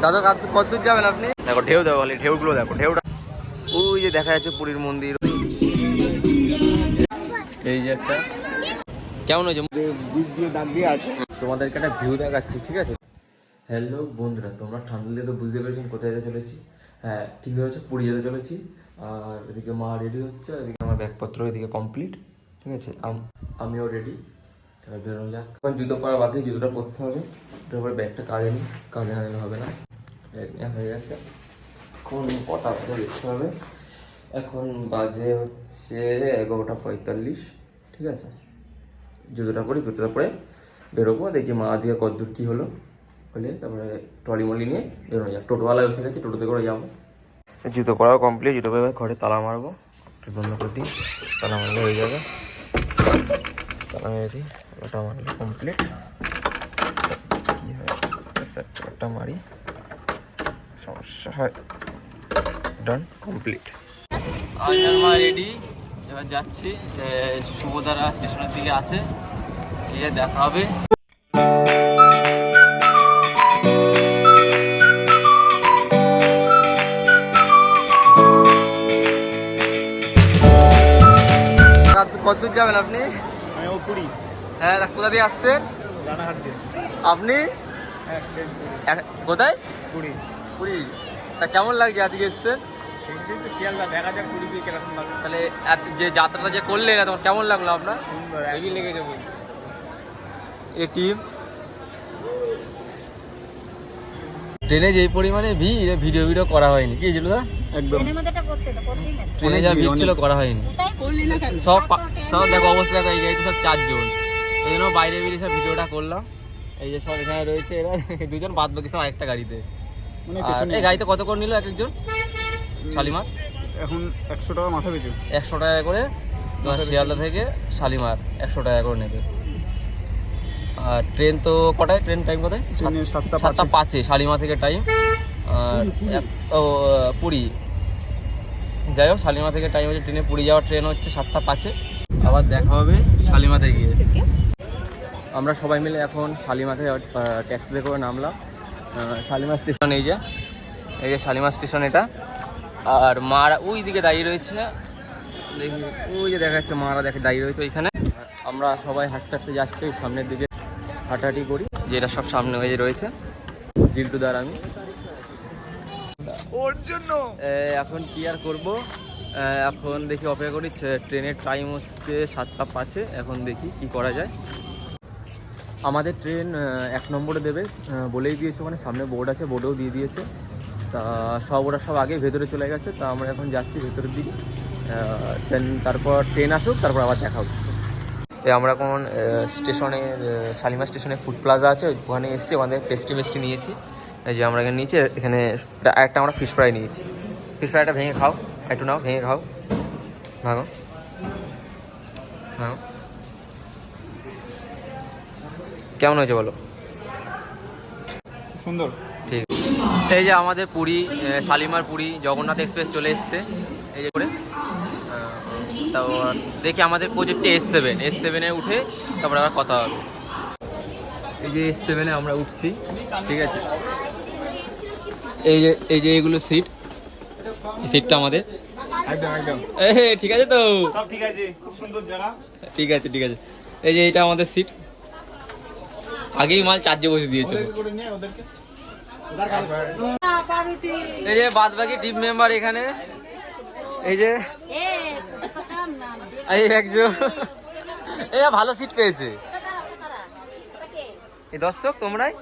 দাদা কতদূর যাবেন আপনি? দেখো ঢেউ দেখো, ঢেউগুলো দেখো, ঢেউটা ওই যে দেখা যাচ্ছে পুরীর মন্দির। এই যে একটা কেমন হয়েছে, বীজ দিয়ে দাগ দিয়ে আছে। তোমাদেরকে একটা ভিউ দেখাচ্ছি, ঠিক আছে? হ্যালো বন্ধুরা, তোমরা ঠান্ডা দিয়ে তো বুঝতে পেরেছেন কোথায় যেতে চলেছি। হ্যাঁ ঠিক হয়েছে, পুরী যেতে চলেছি। আর এদিকে মা রেডি হচ্ছে, এদিকে আমার ব্যাগপত্র এদিকে কমপ্লিট, ঠিক আছে? আমিও রেডি, এবার বেরোনো যাক। এখন জুতো পরা বাকি, জুতোটা পরতে হবে। তারপরে ব্যাগটা কাজে নিই, কাজে না নিলে হবে না। ব্যাগ নেওয়া হয়ে গেছে। এখন কটা বাজে দেখতে হবে, এখন বাজে হচ্ছে 11:45, ঠিক আছে? জুতোটা পরি, জুতোটা পরে বেরোবো। দেখি মা দিকে কতদূর কী হলো, হলে তারপরে ট্রলি মলি নিয়ে বেরোনো যাক। টোটোওয়ালায় বসে গেছে, টোটোতে করে যাবো। জুতো পরাও কমপ্লিট, জুতো পরে ঘরে তালা মারবো, বন্ধ করে দিই, তালা মারলে হয়ে যাবে। তালা মেরে দিই, ওটা মারলে কমপ্লিট। কী হয় একটা মারি, সমস্যা হয়। ডান, কমপ্লিট। মা রেডি, এবার যাচ্ছি। সুভদ্রা স্টেশনের দিকে আছে, গিয়ে দেখা হবে। কতদূর যাবেন আপনি? পুরী। হ্যাঁ, কোথা দিয়ে আসছেন আপনি? কোথায়? পুরী। পুরী। তা কেমন লাগছে আজকে এসছেন? তাহলে যে যাত্রাটা যে করলেন, তোমার কেমন লাগলো আপনার? সুন্দর, হেভি লেগেছে। এই টিম ট্রেনে যেই পরিমাণে ভিড়, ভিডিও করা হয়নি, কি ছিল? একদম ট্রেনে যা ভিড় ছিল করা হয়নি। সব দেখো অবস্থা, দেখো এই গাড়িতে সব 4 জন, এই জন্য বাইরে বেরিয়ে সব ভিডিওটা করলাম। এই যে সব এখানে রয়েছে, এরা 2 জন, বাদ বাকি সব আরেকটা গাড়িতে। আর এই গাড়িতে কত করে নিল এক একজন? শালিমার এখন 100 টাকা মাথা পিছু, 100 টাকা করে। তোমার শিয়ালদা থেকে শালিমার 100 টাকা করে নেবে। আর ট্রেন তো কটায়? ট্রেন টাইম কোথায়? 7:05 শালিমা থেকে টাইম। আর পুরী, যাই হোক শালিমা থেকে টাইম হচ্ছে ট্রেনে। পুরী যাওয়ার ট্রেন হচ্ছে 7:05। আবার দেখা হবে শালিমাতে গিয়ে। আমরা সবাই মিলে এখন শালিমাতে ট্যাক্সিতে করে নামলাম। শালিমা স্টেশন, এই যে শালিমা স্টেশন এটা। আর মারা ওই দিকে দাঁড়িয়ে রয়েছে, দেখি ওই যে দেখা যাচ্ছে মারা দাঁড়িয়ে রয়েছে ওইখানে। আমরা সবাই হাঁটতে হাঁটতে যাচ্ছি সামনের দিকে, হাঁটাহাঁটি করি, যেটা সব সামনে হয়ে রয়েছে। জিল্টুদার আমি ওর জন্য এখন কি আর করবো, এখন দেখি অপেক্ষা করি। ট্রেনের টাইম হচ্ছে 7:05। এখন দেখি কি করা যায়। আমাদের ট্রেন 1 নম্বরে দেবে বলেই দিয়েছে, ওখানে সামনে বোর্ড আছে, বোর্ডেও দিয়ে দিয়েছে। তা ওরা সব আগে ভেতরে চলে গেছে, তা আমরা এখন যাচ্ছি ভেতরের দিকে। তারপর ট্রেন আসুক, তারপর আবার দেখা হচ্ছে। আমরা এখন স্টেশনের শালিমার স্টেশনে ফুড প্লাজা আছে, ওখানে এসেছি। ওখানে পেস্ট্রি নিয়েছি। এই যে আমরা এখানে নিচে, এখানে একটা আমরা ফিশ ফ্রাই নিয়েছি। ফিশ ফ্রাইটা ভেঙে খাও, একটু নাও, ভেঙে খাও, ভাঙো ভাঙো। কেমন হয়েছে বলো? সুন্দর, ঠিক। এই যে আমাদের পুরী শালিমার পুরী জগন্নাথ এক্সপ্রেস চলে এসছে, এই যে করে। তো দেখি আমাদের কোচ হচ্ছে S7 উঠে তারপরে আবার কথা হবে। এই যে S7 আমরা উঠছি, ঠিক আছে? এই যে এইগুলো সিটটা আমাদের একদম ঠিক আছে তো? সব ঠিক আছে, খুব সুন্দর জায়গা। ঠিক আছে। এই যে এটা আমাদের সিট, আগেই মাল চার্জে বসে দিয়েছে। এই যে বাদ বাকি টিম মেম্বার এখানে, এই যে একজন ভালো সিট পেয়েছে। এই দর্শক তোমরাই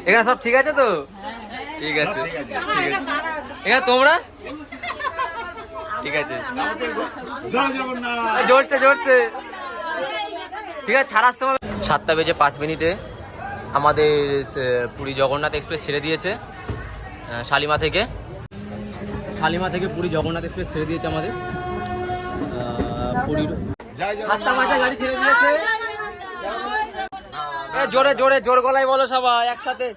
এখানে সব ঠিক আছে তো? ঠিক আছে এখানে তোমরা ঠিক আছে। জোরছে ঠিক আছে। ছাড়ার সময় 7:05 আমাদের পুরী জগন্নাথ এক্সপ্রেস ছেড়ে দিয়েছে শালিমা থেকে পুরী জগন্নাথ এক্সপ্রেস ছেড়ে দিয়েছে আমাদের পুরীর 7:05 গাড়ি ছেড়ে দিয়েছে। জোরে গলায় বলো সবাই একসাথে,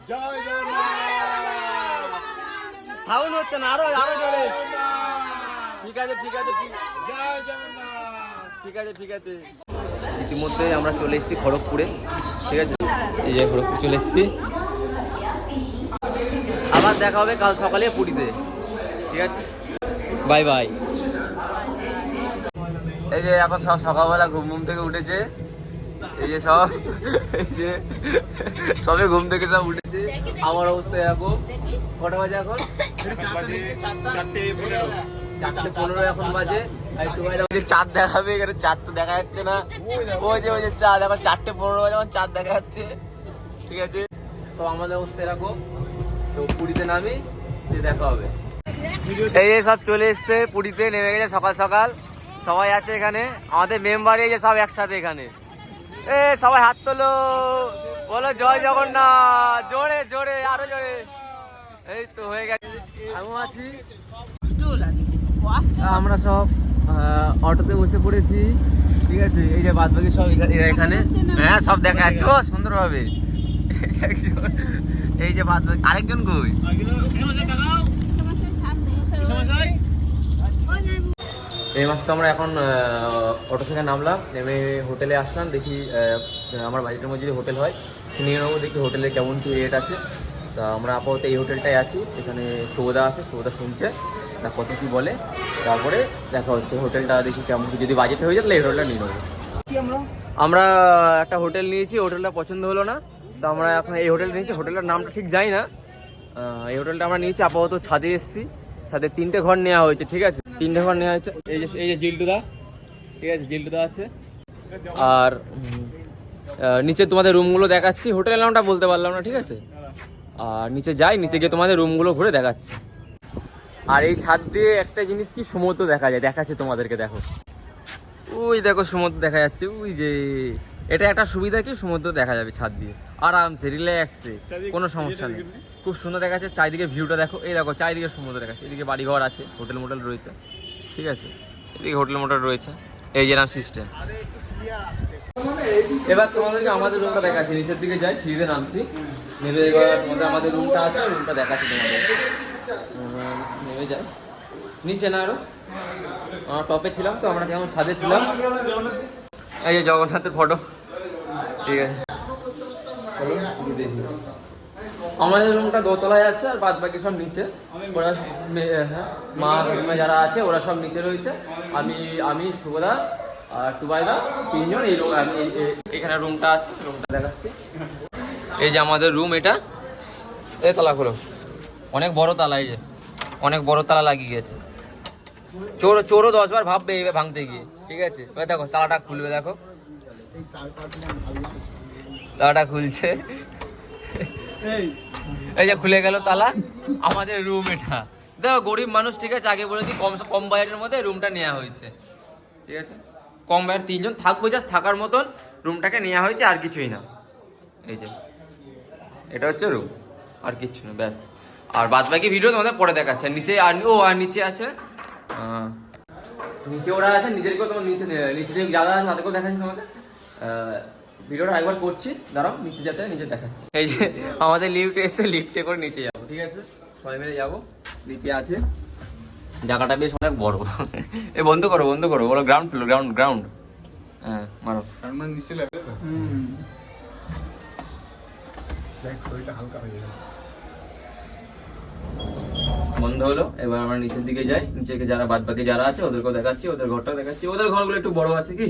জয় জগন্নাথ। সাউন্ড হচ্ছে না, আরো জোরে। ঠিক আছে জয় জগন্নাথ। ঠিক আছে। ইতিমধ্যে আমরা চলে এসেছি খড়গপুরে, ঠিক আছে? এই যে খড়গপুর চলে এসেছি, আবার দেখা হবে কাল সকালে পুরীতে, ঠিক আছে, বাই বাই। এই যে এখন সব সকালবেলা ঘুম থেকে উঠেছে, এই যে সব, এই যে সবে ঘুম থেকে সব উঠেছে। আমার অবস্থা এখন কটা বাজে? এখন 4:15 এখন বাজে। চাঁদ দেখাবে এখানে, চাঁদ তো দেখা যাচ্ছে না। ওই যে চাঁদ এখন 4:15 বাজে, এখন চাঁদ দেখা যাচ্ছে, ঠিক আছে। সব আমাদের অবস্থা এরকম। তো পুরীতে নামি, যে দেখা হবে। এই যে সব চলে এসছে পুরীতে, নেমে গেছে সকাল সকাল, সবাই আছে এখানে, আমাদের মেম্বার এই যে সব একসাথে এখানে। এ সবাই হাত তোলো, বলো জয় জগন্নাথ, জোরে জোরে আরো জোরে। এই তো হয়ে গেছে, আমিও আছি। আমরা সব অটোতে বসে পড়েছি, ঠিক আছে। এই যে বাদ বাকি সব এখানে, হ্যাঁ সব দেখা যাচ্ছে সুন্দর ভাবে। এই যে বাদ বাকি আরেকজন কই? এইমাত্র আমরা এখন অটো থেকে নামলাম, নেমে হোটেলে আসলাম। দেখি আমার বাড়িটার মধ্যে যদি হোটেল হয় নিয়ে নেবো, দেখি হোটেলে কেমন কি রেট আছে। তা আমরা আপাতত এই হোটেলটায় আছি, এখানে সৌদা আছে, সৌদা শুনছে তা কত কী বলে, তারপরে দেখা হচ্ছে। হোটেলটা দেখি কেমন কি, যদি বাজেট হয়ে যায় তাহলে এই হোটেলটা নিয়ে নেবো। আমরা একটা হোটেল নিয়েছি, হোটেলটা পছন্দ হলো না, তো আমরা এখন এই হোটেল নিয়েছি। হোটেলটার নামটা ঠিক জানি না। এই হোটেলটা আমরা নিয়েছি, আপাতত ছাদে এসেছি। ছাদে 3টে ঘর নেওয়া হয়েছে, ঠিক আছে, 3টে ঘর নেওয়া হয়েছে। এই যে জিল্টুদা, ঠিক আছে, জিল্টুদা আছে। আর নিচে তোমাদের রুমগুলো দেখাচ্ছি, হোটেলের নামটা বলতে পারলাম না, ঠিক আছে। আর নিচে যাই, নিচে গিয়ে তোমাদের রুমগুলো ঘুরে দেখাচ্ছি। আর এই ছাদ দিয়ে একটা জিনিস কি, সমুদ্র দেখা যায়, দেখাচ্ছে তোমাদেরকে, দেখো ওই দেখো সমুদ্র দেখা যাচ্ছে, ওই যে। এটা একটা সুবিধা কি, সমুদ্র দেখা যাবে ছাদ দিয়ে আরামসে, রিল্যাক্সে, কোনো সমস্যা নেই। খুব সুন্দর দেখাচ্ছে, চারিদিকে ভিউটা দেখো, এই দেখো চারিদিকে সমুদ্র দেখাচ্ছে। এদিকে বাড়িঘর আছে, হোটেল মোটেল রয়েছে, ঠিক আছে, এদিকে হোটেল মোটেল রয়েছে, এই যে নাম সিস্টেম। এবার তোমাদেরকে আমাদের রুমটা দেখাচ্ছি, নিচের দিকে যাই, সিঁড়িতে নামছি, নেমে তোমাদের আমাদের রুমটা আছে, রুমটা দেখাচ্ছি তোমাদের। নেমে যাই নিচে, না আরো টপে ছিলাম তো, আমরা কেমন ছাদে ছিলাম। এই যে জগন্নাথের ফটো, ঠিক আছে। আমাদের রুমটা দোতলায় আছে, আর বাদ বাকি সব নিচে। ওরা হ্যাঁ, মা কাকিমা যারা আছে ওরা সব নিচে রয়েছে। আমি শুভদা আর টুবাইদা, 3জন এই রুম। এখানে রুমটা আছে, রুমটা দেখাচ্ছি। এই যে আমাদের রুম, এটা এই তালা খোলো, অনেক বড় তালা, এই যে অনেক বড় তালা লাগিয়ে গেছে। চোরও 10 বার ভাববে এইভাবে ভাঙতে গিয়ে, ঠিক আছে। দেখো তালাটা খুলবে, দেখো তালাটা খুলছে, এই যে খুলে গেল তালা। আমাদের রুম এটা, দেখো গরিব মানুষ, ঠিক আছে, আগে বলে দিই, কম বাজেটের মধ্যে রুমটা নেওয়া হয়েছে, ঠিক আছে। কম বাজেট, 3জন থাকবো, জাস্ট থাকার মতন রুমটাকে নেওয়া হয়েছে, আর কিছুই না। এই যে এটা হচ্ছে রুম, আর কিচ্ছু না, ব্যাস। আর বাদ বাকি ভিডিও তোমাদের পরে দেখাচ্ছে। নিচে আর নিচে আছে, নিচে ওরা আছে, নিজেদেরকেও তোমার নিচে যে যারা আছে তাদেরকেও দেখাচ্ছি তোমাদের। ভিডিওটা একবার করছি, দাঁড়াও, নিচে যেতে নিচে দেখাচ্ছি। এই যে আমাদের লিফটে এসে, লিফটে করে নিচে যাবো, ঠিক আছে, সবাই মিলে যাবো। নিচে আছে, জায়গাটা বেশ অনেক বড়। এই বন্ধ করো বলো, গ্রাউন্ড ফ্লোর, গ্রাউন্ড। হ্যাঁ মারো, বন্ধ হলো। এবার আমরা নিচের দিকে যাই, নিচে যারা বাদ বাকি যারা আছে ওদেরকেও দেখাচ্ছি, ওদের ঘরটা দেখাচ্ছি। ওদের ঘরগুলো একটু বড় আছে কি,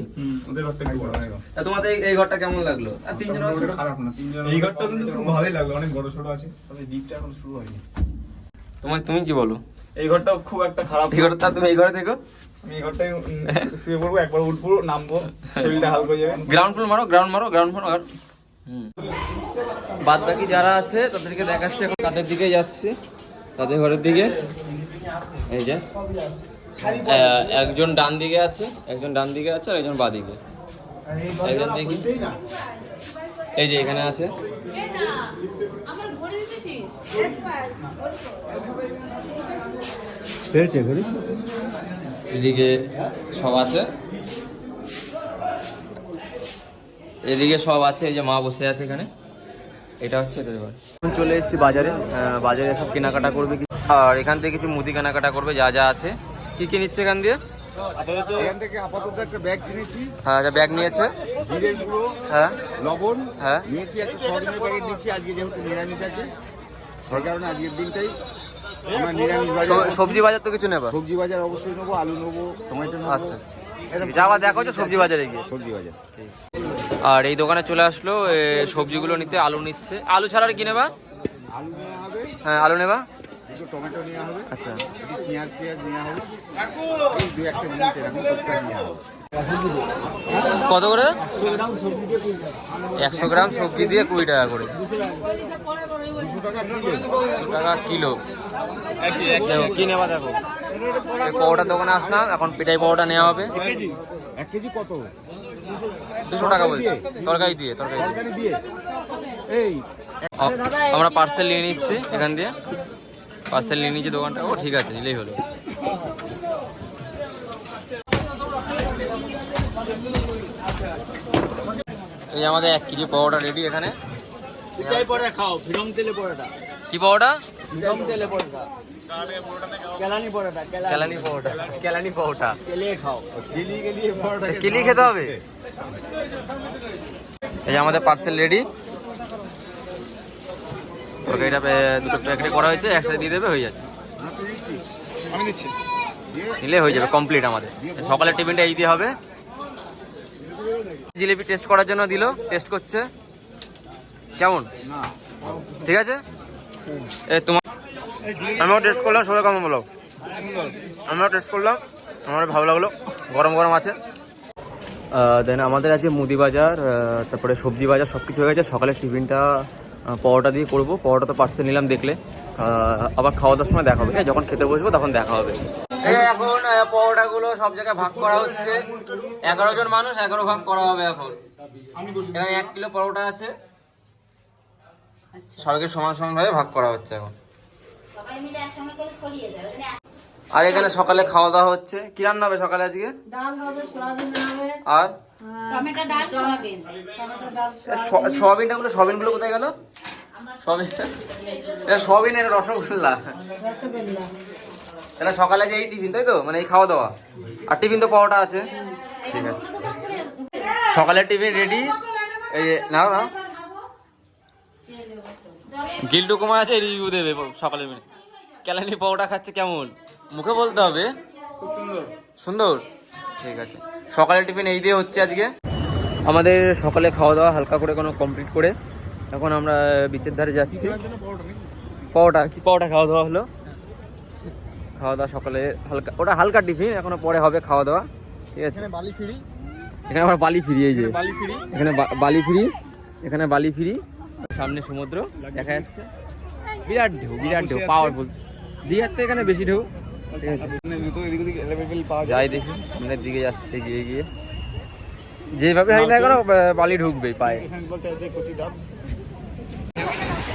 ওদের ঘরটা একটু বড় আছে। তোমাদের এই ঘরটা কেমন লাগলো? আর 3জন খারাপ না, 3জন এই ঘরটা কিন্তু খুব ভালোই লাগলো, অনেক বড় ছোট আছে, তবে দ্বীপটা এখন শুরু হয়নি। তুমি কি বলো? এই ঘরটা খুব একটা খারাপ। এই ঘরটা, তুমি এই ঘরে থেকো, আমি এই ঘরটায় শুয়ে পড়বো, একবার উঠবো, নামবো, শরীরটা হালকা হয়ে যাবে। গ্রাউন্ড ফ্লোর মারো। বাদ বাকি যারা আছে তাদেরকে দেখাচ্ছি, এখন তাদের দিকে যাচ্ছি, তাদের ঘরের দিকে। এই যে একজন ডান দিকে আছে, আর একজন বাঁ দিকে। একজন দেখি, এই যে এখানে আছে। এদিকে সব আছে, এদিকে সব আছে। এই যে মা বসে আছে এখানে, এটা হচ্ছে এদের ঘর। চলে এসেছি বাজারে, বাজারে সব কেনাকাটা করবে। আর এখান থেকে কিছু মুদি কেনাকাটা করবে, যা যা আছে। কি নিচ্ছে এখান দিয়ে? এখান থেকে আপাতত একটা ব্যাগ কিনেছি, হ্যাঁ আচ্ছা ব্যাগ নিয়েছে। জিরের গুঁড়ো, হ্যাঁ লবণ হ্যাঁ নিয়েছি, একটা সয়াবিনের প্যাকেট নিচ্ছি। আজকে যেহেতু নিরামিষ আছে সেই কারণে আজকের দিনটাই আমরা নিরামিষ বাজার করছি। সবজি বাজার তো কিছু নেবা? সবজি বাজার অবশ্যই নেবো, আলু নেবো, টমেটো নেবো। আচ্ছা যাওয়া দেখো যে সবজি বাজারে গিয়ে। সবজি বাজার আর এই দোকানে চলে আসলো সবজিগুলো নিতে। আলু নিচ্ছে। আলু ছাড়া আর কি নেবা? আলু নেওয়া হবে, হ্যাঁ আলু নেবা। দুটো টমেটো নেওয়া হবে, আচ্ছা পেঁয়াজ নেওয়া হবে, এই দু একটা জিনিস এরকম টুকটাক নেওয়া হবে। কত করে? 100 গ্রাম সবজি দিয়ে 20 টাকা করে। 200 টাকা কিলো। 200 টাকা কিলো। দেখো কি নেবা দেখো। এই পাউডার দোকানে আসলাম, এখন পেটাই পাউডার নেওয়া হবে। 1 কেজি কত? 200 টাকা বলছে। তরকারি দিয়ে তরকারি দিয়ে। এই আমরা পার্সেল নিয়ে নিচ্ছি এখান দিয়ে। পার্সেল নিয়ে নিচ্ছি দোকানটা। ও ঠিক আছে, নিলেই হলো। এই আমাদের 1 কেজি পাউডার রেডি এখানে। খাও ফিরম তেলে পরোটা, কি পাউডার? ফিরম তেলে পরোটা, কেলানি পরোটা, কেলানি পাউডার। কেলানি পাউডার তেলে খাও। গেলিয়ে পরোটা কিলি খেতে হবে। এই যে আমাদের পার্সেল রেডি। ওকে এটা দুটো প্যাকেট করা হয়েছে, একসাথে দিয়ে দেবে, হয়ে যাচ্ছে। আমি দিচ্ছি। নিলে হয়ে যাবে কমপ্লিট আমাদের। সকালের টিফিনটা এই দিয়ে হবে। জিলিপি টেস্ট করার জন্য দিল, টেস্ট করছে কেমন। না ঠিক আছে তোমার। আমিও টেস্ট করলাম, সবাই কেমন বলো? আমিও টেস্ট করলাম, আমার ভালো লাগলো। গরম গরম আছে। দেন আমাদের আজকে মুদি বাজার, তারপরে সবজি বাজার সব কিছু হয়ে গেছে। সকালের টিফিনটা পরোটা দিয়ে করবো। পরোটা তো পার্সেল নিলাম দেখলে। আবার খাওয়া দাওয়ার সময় দেখা হবে, যখন খেতে বসবো তখন দেখা হবে। এখন পরোটাগুলো সব জায়গায় ভাগ করা হচ্ছে। 11 জন মানুষ, 11 ভাগ করা হবে এখন। এখানে 1 কিলো পরোটা আছে, সবাইকে সমান সমান ভাবে ভাগ করা হচ্ছে এখন। আর এখানে সকালে খাওয়া দাওয়া হচ্ছে। কি রান্না হবে সকালে আজকে? ডাল হবে, সয়াবিন হবে, আর টমেটো ডাল, সয়াবিন, টমেটো ডাল, সয়াবিনগুলো কোথায় গেল? সয়াবিন এটা রসগোল্লা। রসগোল্লা। তাহলে সকালে যে এই টিফিন, তাই তো, মানে এই খাওয়া দাওয়া আর টিফিন তো পরোটা আছে। ঠিক আছে, সকালের টিফিন রেডি। এই যে নাও নাও, গিল্টু কুমার আছে, রিভিউ দেবে সকালের মেনু। কেলানি পরোটা খাচ্ছে, কেমন মুখে বলতে হবে? সুন্দর। ঠিক আছে, সকালের টিফিন এই দিয়ে হচ্ছে আজকে আমাদের। সকালে খাওয়া দাওয়া হালকা করে কোনো কমপ্লিট করে এখন আমরা বিচের ধারে যাচ্ছি। পরোটা খাওয়া দাওয়া হলো। খাওয়া দাওয়া সকালে হালকা, ওটা হালকা টিফিন, এখনো পরে হবে খাওয়া দাওয়া। ঠিক আছে, বালি ফ্রি, এখানে আবার বালি ফ্রি। এই যে বালি ফ্রি, এখানে বালি ফ্রি, এখানে বালি ফ্রি। সামনে সমুদ্র দেখা যাচ্ছে, বিরাট ঢেউ পাওয়ারফুল। দীঘার তো এখানে বেশি ঢেউ। ঠিক আছে, যাই দেখি সামনের দিকে যাচ্ছে, গিয়ে গিয়ে যেভাবে হাই না কেন বালি ঢুকবেই পায়ে।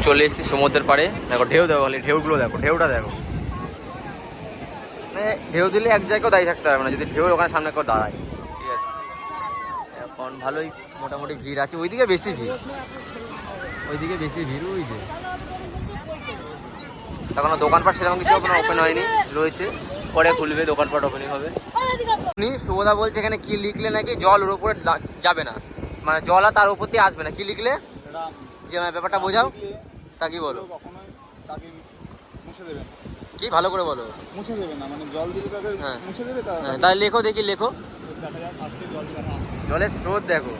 চলে এসেছি সমুদ্রের পাড়ে। দেখো ঢেউ, দেখো খালি ঢেউগুলো দেখো, ঢেউটা দেখো। মানে ঢেউ দিলে এক জায়গায় দাঁড়িয়ে থাকতে পারবে না, যদি ঢেউ ওখানে সামনে কেউ দাঁড়ায়। ঠিক আছে, এখন ভালোই মোটামুটি ভিড় আছে। ওইদিকে বেশি ভিড়, ওই যে এখনো দোকানপাট সেরকম কিছু ওপেন হয়নি, রয়েছে, পরে খুলবে, দোকানপাট ওপেনই হবে। শুভদা বলছে এখানে কি লিখলে নাকি জল ওর উপরে যাবে না, মানে জল আর তার উপর দিয়ে আসবে না। কি লিখলে যে ব্যাপারটা বোঝাও, তা কি বলো? কি ভালো করে বলো। মুছে দেবে না, মানে জল দিলে তাদের মুছে দেবে। তাহলে লেখো দেখি, লেখো। জলের স্রোত দেখো।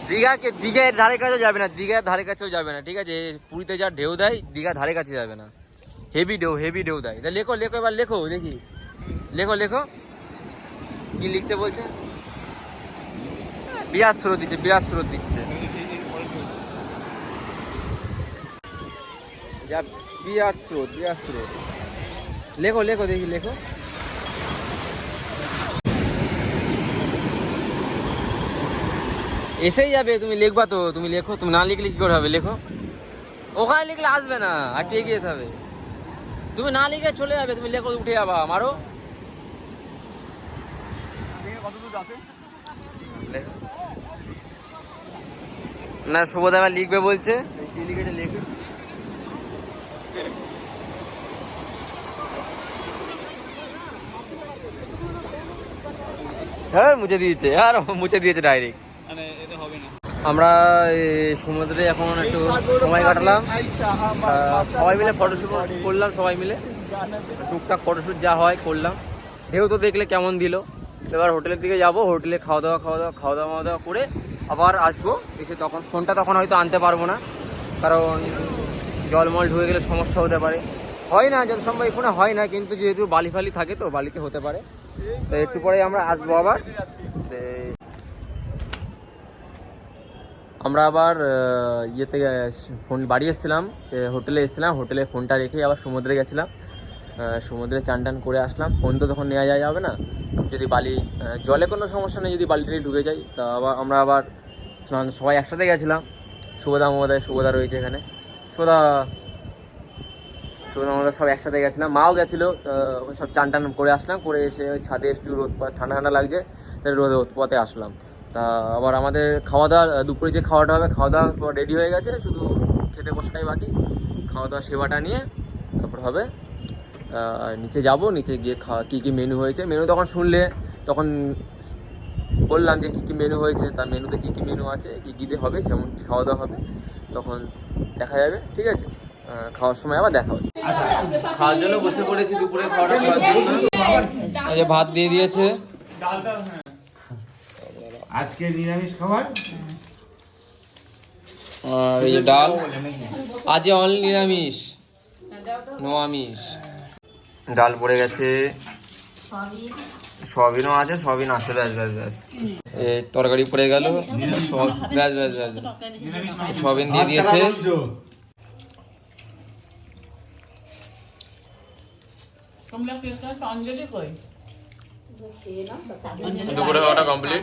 ঠিক আছে, দীঘার ধারে কাছেও যাবে না, ঠিক আছে। পুরীতে যা ঢেউ দেয়, দীঘার ধারে কাছে যাবে না। হেভি ঢেউ দেয়। তা লেখো এবার লেখো দেখি, লেখো কি লিখছে বলছে। বিরাট স্রোত দিচ্ছে যা, বিরাট স্রোত। লেখো দেখি, লেখো। এসেই যাবে, তুমি লিখবা তো, তুমি লেখো। তুমি না লিখলে কি করে হবে, লেখো। ওখানে লিখলে আসবে না, আর এগিয়ে যেতে হবে। তুমি না লিখলে চলে যাবে, তুমি লেখো, উঠে যাবা। আমারও না, শুভদা আবার লিখবে বলছে। কি লিখেছে লেখো। হ্যাঁ মুছে দিয়েছে, আর মুছে দিয়েছে ডাইরেক্ট। মানে এটা হবে না। আমরা সমুদ্রে এখন একটু সময় কাটালাম, সবাই মিলে ফটোশ্যুট করলাম, সবাই মিলে টুকটাক ফটোশ্যুট যা হয় করলাম। ঢেউ তো দেখলে কেমন দিল। এবার হোটেলের দিকে যাব, হোটেলে খাওয়া দাওয়া করে আবার আসবো। এসে তখন ফোনটা তখন হয়তো আনতে পারবো না, কারণ জলমল ঢুকে গেলে সমস্যা হতে পারে। হয় না যত সম্ভব ফোনে হয় না, কিন্তু যেহেতু বালি ফালি থাকে তো বালিতে হতে পারে। তো একটু পরে আমরা আসবো আবার। আমরা আবার ইয়েতে ফোন বাড়ি এসেছিলাম, হোটেলে এসেছিলাম, হোটেলে ফোনটা রেখেই আবার সমুদ্রে গেছিলাম। সমুদ্রে চান টান করে আসলাম। ফোন তো তখন নেওয়া যাবে না, যদি বালি জলে কোনো সমস্যা নেই, যদি বালিটাই ঢুকে যায়। তা আবার আমরা আবার স্নান সবাই একসাথে গেছিলাম। শুভদা রয়েছে এখানে, শুভদা আমাদের সব একসাথে গেছিলাম, মাও গেছিলো। সব চান টান করে আসলাম, করে এসে ছাদে একটু রোদ ঠান্ডা লাগছে, তাই রোদ পথে আসলাম। তা আবার আমাদের খাওয়া দাওয়া, দুপুরে যে খাওয়াটা হবে, খাওয়া দাওয়া রেডি হয়ে গেছে, শুধু খেতে বসাটাই বাকি। খাওয়া দাওয়া সেবাটা নিয়ে তারপর হবে। নিচে যাব, নিচে গিয়ে কী মেনু হয়েছে, মেনু তখন শুনলে তখন বললাম যে কী মেনু হয়েছে, তার মেনুতে কী মেনু আছে, কী হবে, সেমন খাওয়া দাওয়া হবে, তখন দেখা যাবে। ঠিক আছে, খাওয়ার সময় আবার দেখা হবে। খাওয়ার জন্য বসে পড়েছি, দুপুরে খাওয়াটা খাওয়ার জন্য। এই যে ভাত দিয়ে দিয়েছে, আজকে নিরামিষ খাবার, আর এই যে ডাল, আজকে অনলি নিরামিষ, নো আমিষ। ডাল পড়ে গেছে, সয়াবিনও আছে, সয়াবিন আছে, ব্যাস। এই তরকারি পড়ে গেল, ব্যাস। সয়াবিন দিয়ে দিয়েছে। দুপুরে খাওয়াটা কমপ্লিট।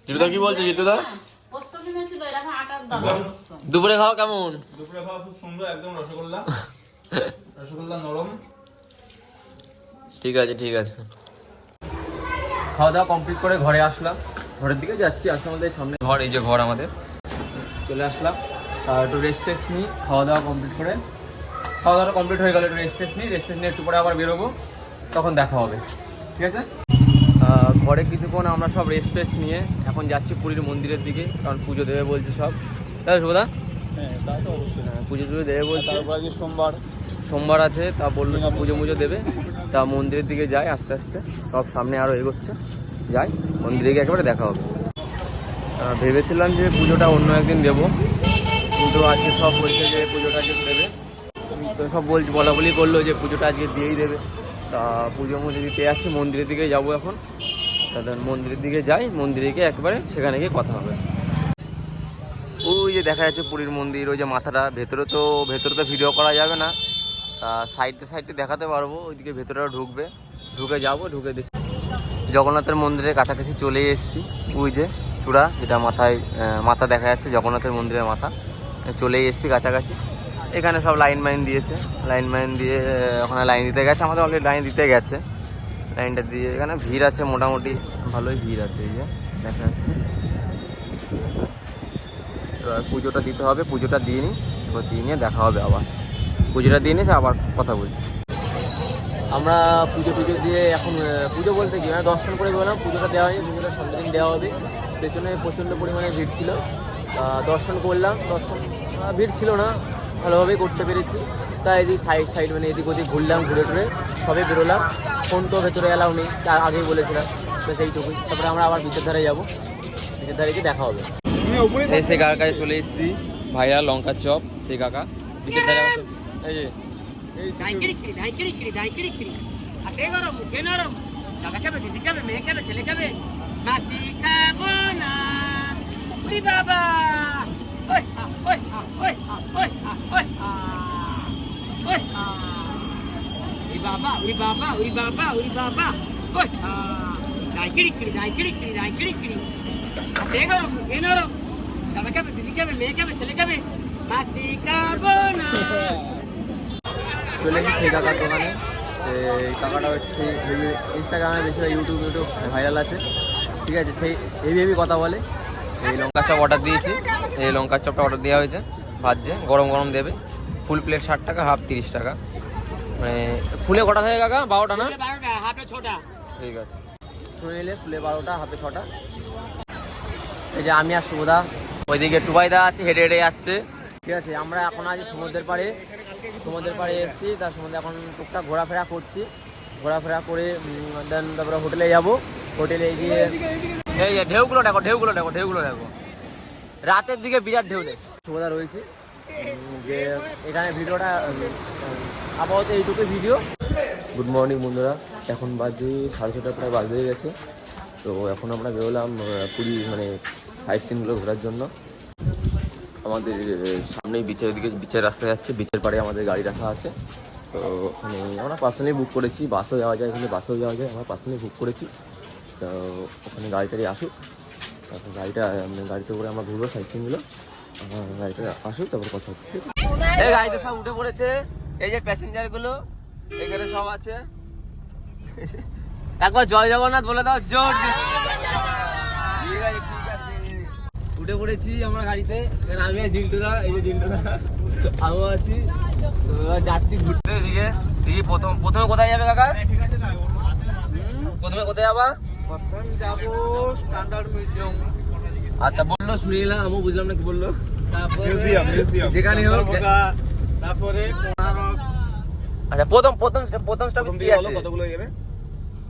জিতুদা কি বলছে? জিতুদা দুপুরে খাওয়া কেমন? দুপুরে খাওয়া খুব সুন্দর, একদম রসগোল্লা নরম। ঠিক আছে। খাওয়া দাওয়া কমপ্লিট করে ঘরে আসলাম, ঘরের দিকে যাচ্ছি। আজকে আমাদের সামনে ঘর, এই যে ঘর আমাদের, চলে আসলাম। একটু রেস্ট নিই, খাওয়া দাওয়া কমপ্লিট হয়ে গেল, একটু রেস্ট নিয়ে একটু পরে আবার বেরোবো, তখন দেখা হবে। ঠিক আছে, ঘরে কিছুক্ষণ আমরা সব রেস্ট নিয়ে এখন যাচ্ছি পুরীর মন্দিরের দিকে, কারণ পুজো দেবে বলছে সব, তাই শুভদা? হ্যাঁ, তা তো অবশ্যই। পুজো দেবে বলছে, সোমবার আছে, তা বললো সব পুজো দেবে। তা মন্দিরের দিকে যাই আস্তে আস্তে, সব সামনে আরও এগোচ্ছে, যাই মন্দিরে গিয়ে একেবারে দেখা হবে। ভেবেছিলাম যে পুজোটা অন্য একদিন দেবো, কিন্তু আজকে সব বলছে যে পুজোটা আজকে দেবে, তো সব বলা করলো যে পুজোটা আজকে দিয়েই দেবে। তা পুজো দিতে যাচ্ছি, মন্দিরের দিকে যাবো এখন। তাদের মন্দিরের দিকে যাই, মন্দিরে গিয়ে একবারে সেখানে গিয়ে কথা হবে। ওই যে দেখা যাচ্ছে পুরীর মন্দির, ওই যে মাথাটা, ভেতরে তো ভিডিও করা যাবে না, সাইডে দেখাতে পারবো। ওইদিকে ভেতরে ঢুকে দেখি। জগন্নাথের মন্দিরের কাছাকাছি চলে এসেছি, ওই যে চূড়া, যেটা মাথা দেখা যাচ্ছে, জগন্নাথের মন্দিরের মাথা, চলে এসেছি কাছাকাছি। এখানে সব লাইন দিয়েছে, দিয়ে ওখানে লাইন দিতে গেছে, আমাদের অলরেডি লাইন দিতে গেছে। লাইনটা দিয়ে এখানে ভিড় আছে, মোটামুটি ভালোই ভিড় আছে, এই যে দেখা যাচ্ছে। এবার পুজোটা দিতে হবে, পুজোটা দিয়ে নিয়ে দেখা হবে আবার। পুজোটা দিয়ে নিয়েছে, আবার কথা বলছি। আমরা পুজো দিয়ে এখন পুজো বলতে কি, মানে দর্শন করে বেরোলাম। পুজোটা দেওয়া হয়নি, পুজোটা সামনের দিন দেওয়া হবে। পেছনে প্রচণ্ড পরিমাণে ভিড় ছিল, দর্শন করলাম। ভিড় ছিল না, ভালোভাবেই করতে পেরেছি। তাই এদিক সাইড মানে এদিক ওদিক ঘুরলাম, ঘুরে সবে বেরোলাম। ফোন তো ভেতরে এলাও নেই, তার আগেই বলেছিলাম, তো সেইটুকুই। তারপরে আমরা আবার বিচের ধারে যাবো, বিচের ধারে গিয়ে দেখা হবে। সেই কাকার কাছে চলে এসেছি, ভাইয়া লঙ্কার চপ, সেই কাকা বিচের ধারে। এই যে চলে এসেছি সেই কাকার দোকানে। এই কাকাটা হচ্ছে ইনস্টাগ্রামে বেশি, ইউটিউব ভাইরাল আছে। ঠিক আছে, সেই হেভি কথা বলে। এই লঙ্কার চপ অর্ডার দিয়েছি, এই লঙ্কার চপটা অর্ডার দেওয়া হয়েছে, ভাজছে, গরম দেবে। ফুল প্লেট 60 টাকা, হাফ 30 টাকা। মানে ফুলে কটা থাকে কাকা? 12টা না? ঠিক আছে, শুনে নিলে ফুলে 12টা হাফে 6টা। এই যে আমি আর শুভদা, ওইদিকে টুবাইদা আছে, হেঁটে হেঁটে যাচ্ছে। ঠিক আছে, আমরা এখন আছি সমুদ্রের পাড়ে এসেছি। তার সমুদ্রে এখন টুকটাক ঘোরাফেরা করছি, ঘোরাফেরা করে দেন তারপরে হোটেলে যাব। হোটেলে গিয়ে এই যে ঢেউগুলো দেখো, রাতের দিকে বিরাট ঢেউ দেয়। শুভদা রয়েছে যে এখানে ভিডিওটা আপাতত এইটুকু ভিডিও। গুড মর্নিং বন্ধুরা, এখন বাজে 6:30 প্রায় বাজে গেছে। তো এখন আমরা বেরোলাম পুরী মানে সাইট সিনগুলো ঘোরার জন্য। আমাদের সামনেই বিচের রাস্তা যাচ্ছে, বিচের পাড়ে আমাদের গাড়ি রাখা আছে। তো ওখানে আমরা পার্সোনালি বুক করেছি, বাসেও যাওয়া যায়, এখানে বাসেও যাওয়া যায়, আমরা পার্সোনালি বুক করেছি। তো ওখানে গাড়িটারি আসুক, তারপর গাড়িতে করে আমরা ঘুরবো সাইট সিনগুলো। গাড়িটা আসুক, তারপর কথা হচ্ছে। এই গাড়িতে সব উঠে পড়েছে, এই যে প্যাসেঞ্জার গুলো এখানে সব আছে। একবার জয় জগন্নাথ বলে দাও, জোর। ঠিক আছে, উঠে পড়েছি আমরা গাড়িতে। আমি জিল্টুদা, এই যে জিল্টুদা, আমিও আছি। তো এবার যাচ্ছি ঘুরতে। এদিকে প্রথমে কোথায় যাবে কাকা? প্রথমে কোথায় যাবা? প্রথম যাবো স্ট্যান্ডার্ড মিউজিয়াম। আচ্ছা বললো, শুনে নিলাম, আমিও বুঝলাম না কি বললো। মিউজিয়াম যেখানে হোক, তারপরে কোণারক। আচ্ছা প্রথম স্টপেজ কি আছে? কতগুলো যাবে?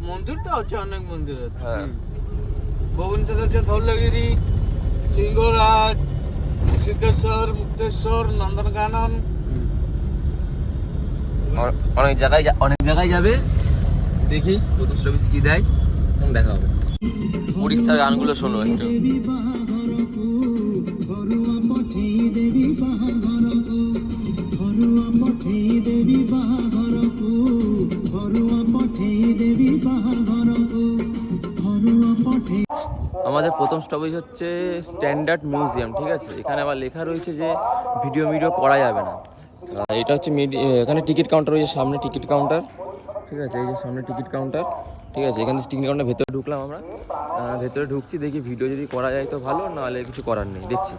মন্দির তো আছে, অনেক মন্দির আছে। হ্যাঁ, ভুবনেশ্বর আছে ধৌলগিরি, লিঙ্গরাজ, সিদ্ধেশ্বর, মুক্তেশ্বর, নন্দনকানন। অনেক জায়গায় যাবে। দেখি প্রথম স্টপেজ কি দেয়, তখন দেখা হবে। উড়িষ্যার গানগুলো শোনো একটু। আমাদের প্রথম স্টপেজ হচ্ছে স্ট্যান্ডার্ড মিউজিয়াম। ঠিক আছে, এখানে আবার লেখা রয়েছে যে ভিডিও করা যাবে না। এটা হচ্ছে এখানে টিকিট কাউন্টার রয়েছে, সামনে টিকিট কাউন্টার। ঠিক আছে, এই যে সামনে টিকিট কাউন্টার। ঠিক আছে, এখানে টিকিট কাউন্টার ভেতরে ঢুকলাম আমরা। ভেতরে ঢুকছি, দেখি ভিডিও যদি করা যায় তো ভালো, নাহলে কিছু করার নেই। দেখছি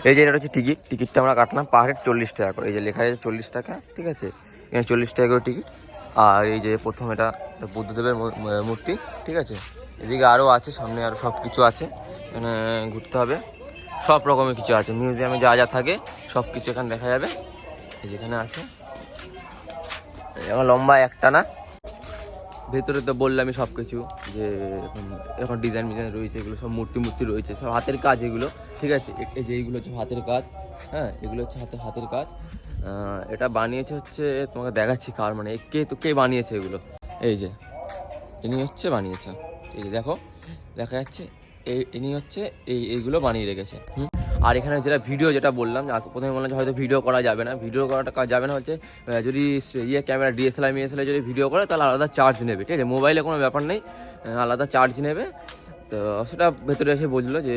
এই যে এটা হচ্ছে টিকিটটা আমরা কাটলাম পার হেড 40 টাকা করে। এই যে লেখা আছে 40 টাকা। ঠিক আছে, এখানে 40 টাকা করে টিকিট। আর এই যে প্রথম এটা বুদ্ধদেবের মূর্তি। ঠিক আছে, এদিকে আরও আছে, সামনে আরও সব কিছু আছে। এখানে ঘুরতে হবে, সব রকমের কিছু আছে। মিউজিয়ামে যা থাকে সব কিছু এখানে দেখা যাবে। এই যেখানে আছে, এখন লম্বা একটা না। ভেতরে তো বললামই সব কিছু, যে এখন ডিজাইন রয়েছে, এগুলো সব মূর্তি রয়েছে, সব হাতের কাজ এগুলো। ঠিক আছে, এই যে এইগুলো হচ্ছে হাতের কাজ। হ্যাঁ, এগুলো হচ্ছে হাতের কাজ। এটা বানিয়েছে হচ্ছে, তোমাকে দেখাচ্ছি কার, মানে কে বানিয়েছে এগুলো। এই যে ইনি হচ্ছে বানিয়েছে। এই যে দেখা যাচ্ছে, ইনি হচ্ছে এইগুলো বানিয়ে রেখেছে। আর এখানে যেটা বললাম, প্রথমে বললাম যে হয়তো ভিডিও করা যাবে না। ভিডিও করাটা যাবে না হচ্ছে যদি ক্যামেরা ডিএসএলআর যদি ভিডিও করে, তাহলে আলাদা চার্জ নেবে। ঠিক আছে, মোবাইলে কোনো ব্যাপার নেই, আলাদা চার্জ নেবে। তো সেটা ভেতরে এসে বললো যে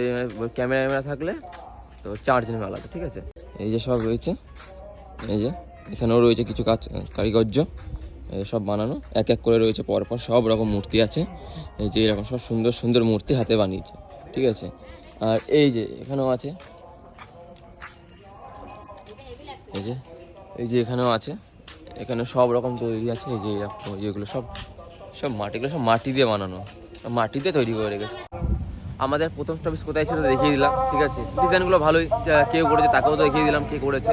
ক্যামেরা থাকলে তো চার্জ নেবে আলাদা। ঠিক আছে, এই যে সব রয়েছে, এই যে এখানেও রয়েছে কিছু কারিগর্য, সব বানানো এক করে রয়েছে পরপর, সব রকম মূর্তি আছে। এই যে এরকম সব সুন্দর মূর্তি হাতে বানিয়েছে। ঠিক আছে, আর এই যে এখানেও আছে, এই যে এখানেও আছে, এখানে সব রকম তৈরি আছে। এই যে এগুলো সব মাটি দিয়ে বানানো, মাটি দিয়ে তৈরি করে রেখেছে। আমাদের প্রথম স্টপেজ কোথায় ছিল দেখিয়ে দিলাম। ঠিক আছে, ডিজাইনগুলো ভালোই, কেউ করেছে তাকেও তো দেখিয়ে দিলাম কে করেছে।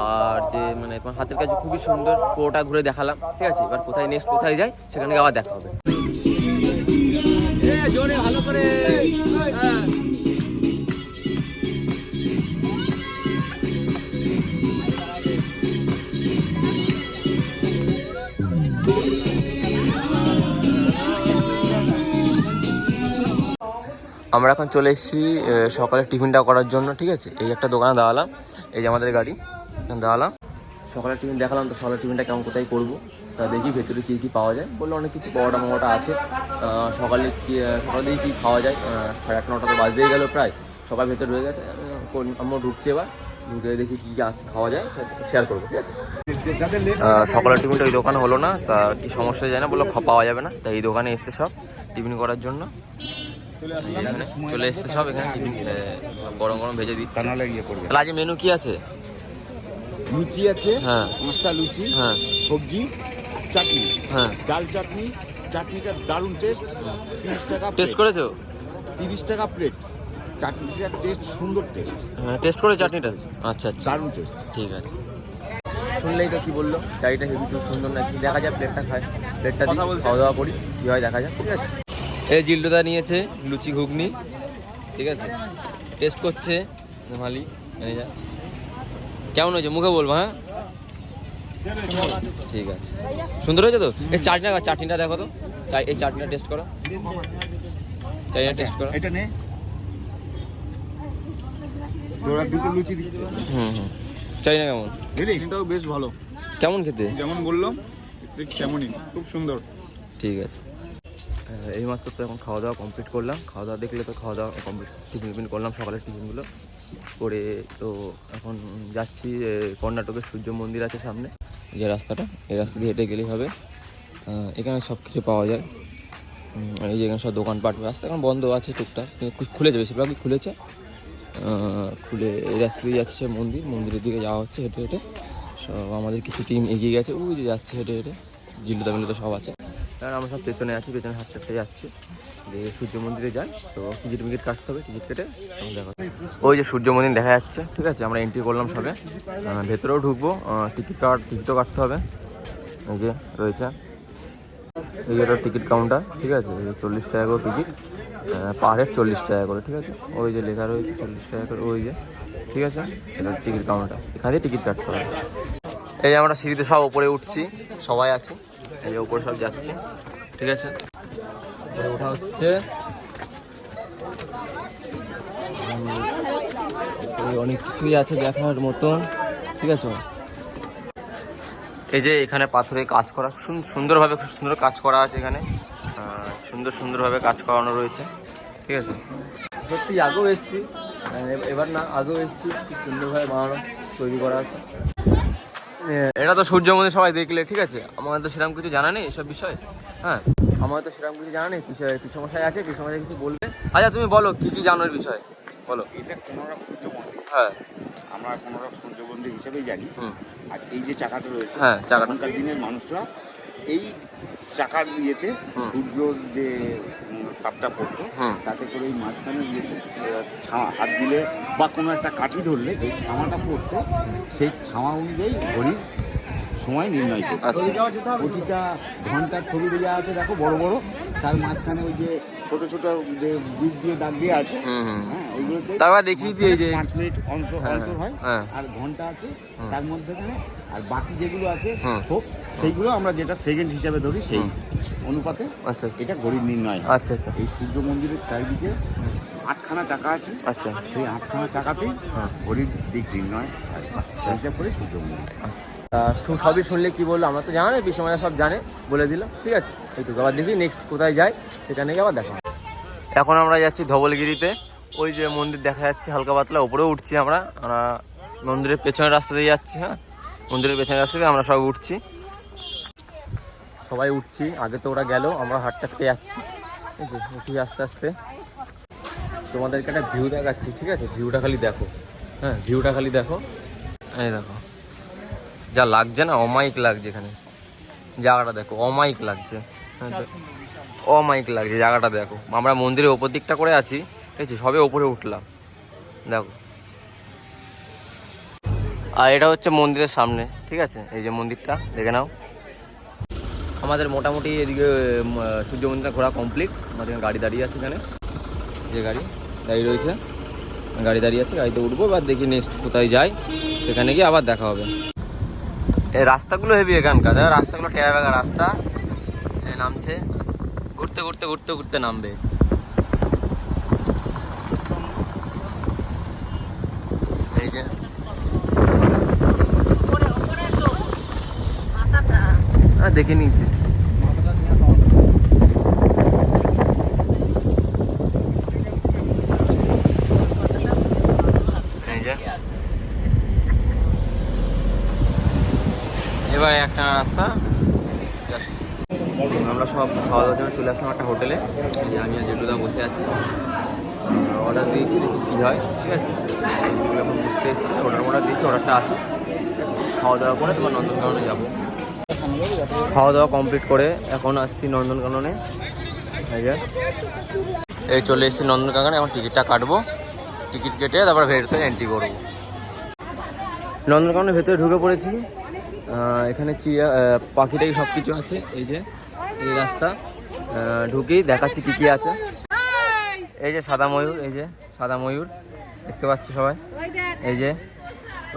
আর যে মানে তোমার হাতের কাছে খুবই সুন্দর, পুরোটা ঘুরে দেখালাম। ঠিক আছে, এবার নেক্সট কোথায় যাই সেখানে আবার দেখা হবে। জোরে ভালো করে, হ্যাঁ। আমরা এখন চলে এসেছি সকালের টিফিনটা করার জন্য। ঠিক আছে, এই একটা দোকানে দাঁড়ালাম, এই যে আমাদের গাড়ি, এখানে দাঁড়ালাম। সকালের টিফিন দেখালাম, তো সকালের টিফিনটা কেমন কোথায় করবো তা দেখি ভেতরে কী পাওয়া যায়। বললো অনেক কিছু পরোটা আছে। সকালে দিকে কী খাওয়া যায়, 8:30 9টা তো বাজতেই গেলো প্রায়, সকাল ভেতরে রয়ে গেছে। আমরা ঢুকছি, এবার ঢুকে দেখি কী খাওয়া যায়, শেয়ার করবো। ঠিক আছে, সকালের টিফিনটা ওই দোকানে হলো না, তা কি সমস্যা যায় না, বললো পাওয়া যাবে না, তাই এই দোকানে এসছে সব টিফিন করার জন্য। এখানে চলে এসছে সব, এখানে টিফিন সব গরম ভেজে দিচ্ছে। তাহলে আজ মেনু কি আছে? লুচি আছে, হ্যাঁ 5টা লুচি, হ্যাঁ, সবজি, চাটনি, হ্যাঁ, ডাল চাটনি, চাটনিটা দারুণ টেস্ট। 30 টাকা টেস্ট করেছো? 30 টাকা প্লেট। চাটনিটার টেস্ট সুন্দর টেস্ট, হ্যাঁ টেস্ট করে চাটনিটা? আচ্ছা আচ্ছা, দারুণ টেস্ট। ঠিক আছে। শুনলেই তো কি বললো, চাটনিটা হেভি খুব সুন্দর নাকি। দেখা যাক, প্লেটটা খাই, প্লেটটা দিই, খাওয়া দাওয়া করি, কী হয় দেখা যাক, ঠিক আছে। এই জিল্লুদা নিয়েছে লুচি ঘুগনি, ঠিক আছে, টেস্ট করছে মালি ম্যানেজার। কেমন হয়েছে মুখে বলবো? হ্যাঁ ঠিক আছে, সুন্দর হয়েছে তো। এই চাটনিটা দেখো তো, এই চাটনিটা টেস্ট করো, চাটনিটা টেস্ট করো। এটা নে, তোরা দুটো লুচি দিচ্ছে। হুম, চাটনিটা কেমন? এটাও বেশ ভালো, কেমন খেতে? যেমন বললাম ঠিক তেমনই, খুব সুন্দর। ঠিক আছে। এইমাত্র তো এখন খাওয়া দাওয়া কমপ্লিট করলাম। খাওয়া দাওয়া দেখলে তো খাওয়া দাওয়া কমপ্লিট, টিফিন করলাম সকালের টিফিনগুলো করে। তো এখন যাচ্ছি কর্ণাটকের সূর্য মন্দির আছে সামনে, যে রাস্তাটা, এই রাস্তা দিয়ে হেঁটে গেলেই হবে। এখানে সব কিছু পাওয়া যায়। এই যে এখানে সব দোকানপাট, রাস্তা এখন বন্ধ আছে টুকটাক, খুলেছে, বেশিরভাগই খুলেছে। খুলে এই রাস্তা দিয়ে যাচ্ছে মন্দিরের দিকে যাওয়া হচ্ছে হেঁটে হেঁটে। সব আমাদের কিছু টিম এগিয়ে গেছে, ওই যে যাচ্ছে হেঁটে হেঁটে, জিল্লুদা মিল্লুদা সব আছে। কারণ আমরা সব পেছনে আছি, পেছনে হাঁটতে হাঁটতে যাচ্ছি। দিয়ে সূর্য মন্দিরে যাই, তো টিকিট কাটতে হবে, টিকিট কেটে দেখা। ওই যে সূর্য মন্দির দেখা যাচ্ছে, ঠিক আছে। আমরা এন্ট্রি করলাম সবে, ভেতরেও ঢুকবো, টিকিটও কাটতে হবে। এই যে রয়েছে, এই যেটা টিকিট কাউন্টার, ঠিক আছে। 40 টাকা করে টিকিট, পার হেড 40 টাকা করে, ঠিক আছে। ওই যে লেখা রয়েছে 40 টাকা করে, ওই যে, ঠিক আছে। এটা টিকিট কাউন্টার, এখানে টিকিট কাটতে হবে। এই যে আমরা সিঁড়িতে সব ওপরে উঠছি, সবাই আছি, এই যে ওপরে সব যাচ্ছি, ঠিক আছে। ওঠা হচ্ছে, অনেক কিছুই আছে দেখার মতন, ঠিক আছে। এই যে এখানে পাথরে কাজ করা, সুন্দরভাবে, খুব সুন্দর কাজ করা আছে এখানে, সুন্দরভাবে কাজ করানো রয়েছে, ঠিক আছে। সত্যি আগেও এসেছি, এবার না, আগেও এসেছি, খুব সুন্দরভাবে বানানো, তৈরি করা আছে। এটা তো সূর্য মন্দির সবাই দেখলে, ঠিক আছে। আমাদের তো সেরকম কিছু জানা নেই এসব বিষয়, হ্যাঁ, আমাদের তো সেরকম কিছু জানা নেই। পিসমশাই আছে, পিসমশাই কিছু বলবে। আচ্ছা তুমি বলো, কি জানো এর বিষয়ে বলো। এটা কোনরক সূর্য মন্দির, হ্যাঁ, আমরা কোনরক সূর্য মন্দির হিসেবেই জানি। আর এই যে চাকাটা রয়েছে, হ্যাঁ, তখনকার দিনের মানুষরা এই চাকার ইয়েতে সূর্যর যে তাপটা পড়তো, তাতে করে এই মাঝখানে ইয়েতে ছাওয়া হাত দিলে বা কোনো একটা কাঠি ধরলে এই ছাওয়াটা পড়তো, সেই ছাওয়া অনুযায়ী ঘড়ির সময় নির্ণয় করতো। আচ্ছা। প্রতিটা ঘন্টার ছবি দেওয়া আছে দেখো, বড় বড়, তার মাঝখানে ওই যে ছোট ছোট যে বীজ দিয়ে দাগ দিয়ে আছে, হ্যাঁ, ওইগুলোতে তারপর দেখিয়ে দিয়ে যে 5 মিনিট অন্তর হয়, হ্যাঁ। আর ঘন্টা আছে তার মধ্যেখানে, আর বাকি যেগুলো আছে সেইগুলো আমরা যেটা সেকেন্ড হিসাবে ধরি, সেই অনুপাতে আচ্ছা এটা ঘড়ির নির্ণয় হয়। আচ্ছা আচ্ছা, এই সূর্য মন্দিরের চারিদিকে 8খানা চাকা আছে। আচ্ছা, সেই 8খানা চাকাতেই ঘড়ির দিক নির্ণয় হয়, আচ্ছা। হিসাব করে সূর্য মন্দির। সবই শুনলে কি বললো, আমরা তো জানা নেই, বিষয় সব জানে, বলে দিলাম, ঠিক আছে। এইটুকু, আবার দেখি নেক্সট কোথায় যাই, সেখানে গিয়ে আবার দেখা। এখন আমরা যাচ্ছি ধবলগিরিতে, ওই যে মন্দির দেখা যাচ্ছে হালকা পাতলা, উপরেও উঠছি আমরা মন্দিরের পেছনের রাস্তা দিয়ে যাচ্ছি, হ্যাঁ, মন্দিরের পেছনের রাস্তা দিয়ে আমরা সব উঠছি, সবাই উঠছি। আগে তো ওরা গেল, আমরা হাঁটতে হাঁটতে যাচ্ছি, ঠিক আছে। উঠি আস্তে আস্তে, তোমাদেরকে একটা ভিউ দেখাচ্ছি, ঠিক আছে। ভিউটা খালি দেখো, হ্যাঁ, ভিউটা খালি দেখো, এই দেখো যা লাগছে না, অমাইক লাগছে এখানে, জায়গাটা দেখো, অমাইক লাগছে, অমাইক লাগছে জায়গাটা দেখো। আমরা মন্দিরের ওপর দিকটা করে আছি, ঠিক আছে, সবে ওপরে উঠলাম, দেখো। আর এটা হচ্ছে মন্দিরের সামনে, ঠিক আছে, এই যে মন্দিরটা দেখে নাও। আমাদের মোটামুটি এদিকে সূর্য মন্দিরটা ঘোরা কমপ্লিট। আমাদের গাড়ি দাঁড়িয়ে আছে এখানে, যে গাড়ি রয়েছে, গাড়ি দাঁড়িয়ে আছে, গাড়িতে উঠবো, এবার দেখি নেক্সট কোথায় যাই, সেখানে গিয়ে আবার দেখা হবে। এই রাস্তাগুলো হেভি এখানকার, রাস্তাগুলো টেরা বেগা রাস্তা, নামছে, ঘুরতে ঘুরতে ঘুরতে ঘুরতে নামবে। এই যে দেখে নিয়েছি, এই যে এবার একটা রাস্তা যাচ্ছে। আমরা সব খাওয়া দাওয়ার জন্য চলে আসলাম একটা হোটেলে, আমি আর জেঠুদা বসে আছি, অর্ডার দিয়েছি, দেখি কী হয়, ঠিক আছে। এখন বুঝতে এসেছি, অর্ডার দিয়েছি, অর্ডারটা আসুক, খাওয়া দাওয়া করে তোমার নন্দনকাননে যাবো। খাওয়া দাওয়া কমপ্লিট করে এখন আসছি নন্দনকাননে। এই চলে এসেছি নন্দনকাননে, এখন টিকিটটা কাটবো, টিকিট কেটে তারপর ভেতরে এন্ট্রি করবো। নন্দনকাননের ভেতরে ঢুকে পড়েছি। এখানে চিড়িয়া পাখিটাই সব কিছু আছে। এই যে এই রাস্তা ঢুকেই দেখাচ্ছি কী কী আছে। এই যে সাদা ময়ূর, এই যে সাদা ময়ূর দেখতে পাচ্ছি সবাই। এই যে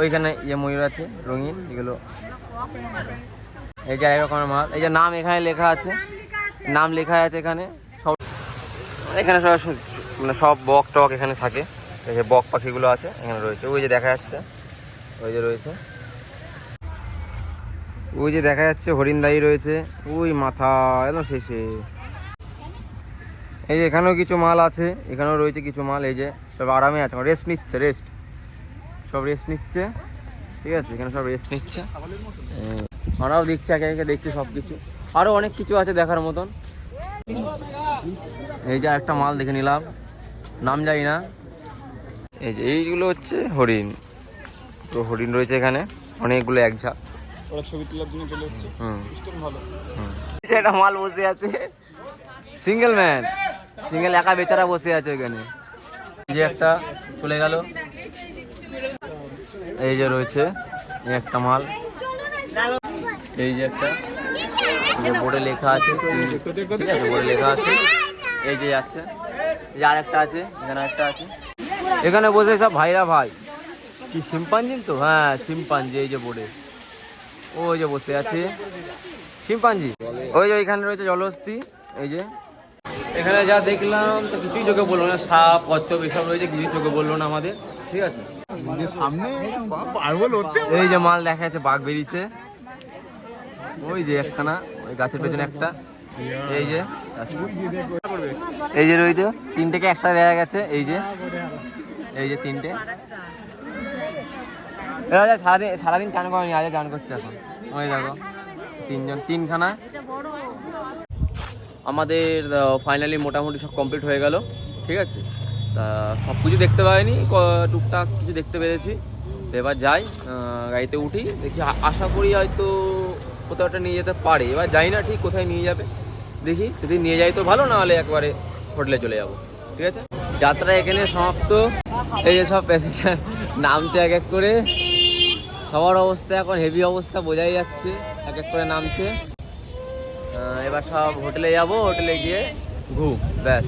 ওইখানে ময়ূর আছে রঙিন, এগুলো। এই যে এক রকমের মাল, এই যে নাম এখানে লেখা আছে, নাম লেখা আছে এখানে সব। এখানে সব মানে সব বক টক এখানে থাকে। এই যে বক পাখিগুলো আছে এখানে রয়েছে, ওই যে দেখা যাচ্ছে, ওই যে রয়েছে, ওই যে দেখা যাচ্ছে হরিণদাই রয়েছে ওই মাথা একদম শেষে। এই যে এখানেও কিছু মাল আছে, এখানেও রয়েছে কিছু মাল। এই যে সব আরামে আছে, রেস্ট নিচ্ছে, সব রেস্ট নিচ্ছে, ঠিক আছে। এখানে সব রেস্ট নিচ্ছে, আমরাও দেখছি, একে একে দেখছি সব কিছু। আরও অনেক কিছু আছে দেখার মতন। এই যে একটা মাল দেখে নিলাম, নাম জানি না। এই যে এইগুলো হচ্ছে হরিণ, তো হরিণ রয়েছে এখানে অনেকগুলো এক ঝাঁক। ওরা ছবি তোলার জন্য চলে এসেছে, সিস্টেম ভালো। একটা মাল বসে আছে, সিঙ্গেল ম্যান, সিঙ্গেল একা বেচারা বসে আছে ওখানে। এই যে একটা চলে গেল, এই যে রয়েছে এই একটা মাল। এই যে একটা বোর্ডে লেখা আছে, ঠিক আছে, বোর্ডে লেখা আছে। এই যে যাচ্ছে, এই যে আরেকটা আছে, এখানে একটা আছে। এখানে বসে সব ভাইরা ভাই, কি শিম্পাঞ্জি তো? হ্যাঁ শিম্পাঞ্জি। এই যে বোর্ডে ওই যে বসে আছে শিম্পাঞ্জি। ওই যে ওইখানে রয়েছে জলহস্তী। এই যে এখানে যা দেখলাম তো কিছুই চোখে বললো না, সাপ কচ্ছপ এসব রয়েছে, কিছুই চোখে বললো না আমাদের, ঠিক আছে। এই যে মাল দেখা যাচ্ছে, বাঘ বেরিয়েছে, ওই যে একখানা, ওই গাছের পেছনে একটা। এই যে এই যে রয়েছে তিনটেকে একসাথে দেখা গেছে। এই যে তিনটে। এরা সারাদিন চান করেনি, আজ চান করছে এখন। ওই দেখো তিনখানা। আমাদের ফাইনালি মোটামুটি সব কমপ্লিট হয়ে গেল, ঠিক আছে। তা সব কিছু দেখতে পাইনি, টুকটাক কিছু দেখতে পেরেছি। তো এবার যাই, গাড়িতে উঠি, দেখি, আশা করি হয়তো কোথাও একটা নিয়ে যেতে পারে। এবার যাই না ঠিক কোথায় নিয়ে যাবে, দেখি যদি নিয়ে যাই তো ভালো, না হলে একবারে হোটেলে চলে যাব, ঠিক আছে। যাত্রা এখানে সমাপ্ত। এই যে সব প্যাসেঞ্জার নামছে এক এক করে, সবার অবস্থা এখন হেভি অবস্থা, বোঝাই যাচ্ছে, এক এক করে নামছে। এবার সব হোটেলে যাব, হোটেলে গিয়ে ঘুম, ব্যাস।